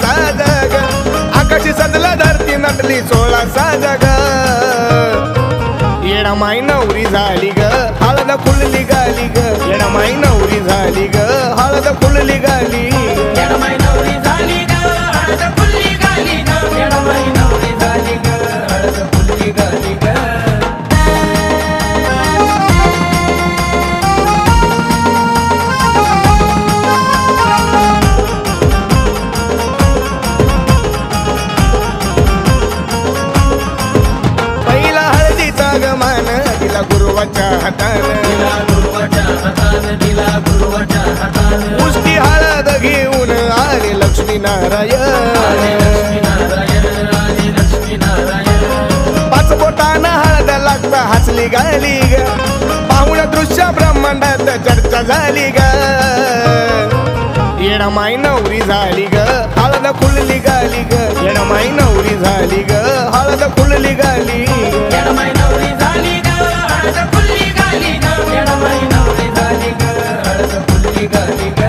साज ग आकाशी सजला धरती नटली 16 साज ग येडामाई नवरी झाली ग हळद फुलली गाली ग येडामाई नवरी झाली ग हळद फुलली गाली येडामाई नवरी झाली ग हळद फुलली गाली ग येडामाई नवरी झाली ग हळद फुलली गाली ग गुरुवाच्या हातानं दिला गुरुवाच्या हातानं मुष्टी हळद घेऊन आले लक्ष्मी नारायण पाच बोटानं हळद लागता हसली गाली ग पाहुण दृश्य ब्रह्मांडात चर्चा झाली ग येडामाई नवरी झाली ग हळद फुलली गाली ग येडामाई नवरी झाली ग हळद फुलली गाली येडामाई नवरी झाली ग हळद फुलली गाली ग येडामाई नवरी झाली ग हळद फुलली गाली ग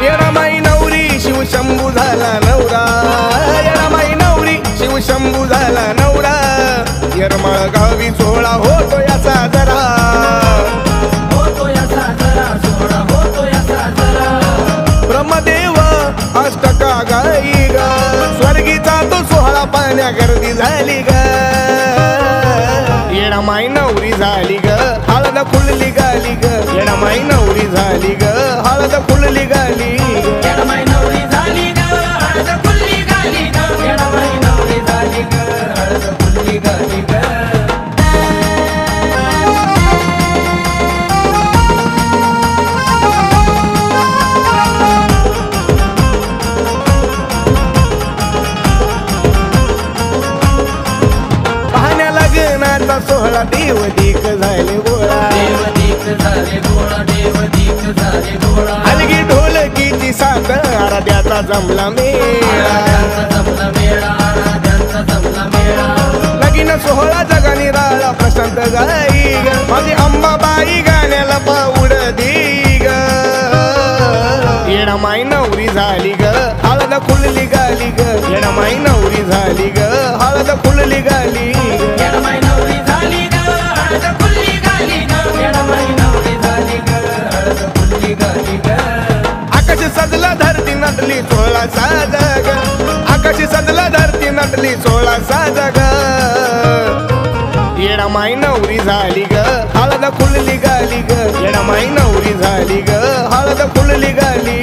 येडामाई नवरी शिवशंभू झाला नवरा येडामाई नवरी शिवशंभू झाला नवरा येरमाळ गावी 16 होतो या साजरा ब्रह्मदेव अष्टका गाई ग स्वर्गीचा तो 16 पाण्या गर्दी झाली ग येडामाई नवरी झाली ग हळद फुलली गाली ग येडामाई नवरी झाली ग हळद फुलली गाली येडामाई नवरी झाली ग हळद फुलली गाली ग येडामाई नवरी झाली ग हळद फुलली गाली ग सोहळा देवदीक झाले गोळा हलगी ढोलकीची साथ आराध्याचा जमला मेळा लगीन सोहळा जगानी राळा प्रशांत गाई ग माझी अंबाबाई गाण्याला पाऊड दी ग येडामाई नवरी झाली ग हळद फुलली गाली ग येडामाई नवरी झाली ग हळद फुलली गाली येडामाई नवरी झाली ग हळद फुलली गाली ग येडामाई नवरी झाली ग हळद फुलली गाली ग आकाशी सजला धरती नटली 16 साज ग आकाशी सजला धरती नटली 16 साज ग येडामाई नवरी झाली ग हळद फुलली गाली ग येडामाई नवरी झाली ग हळद फुलली गाली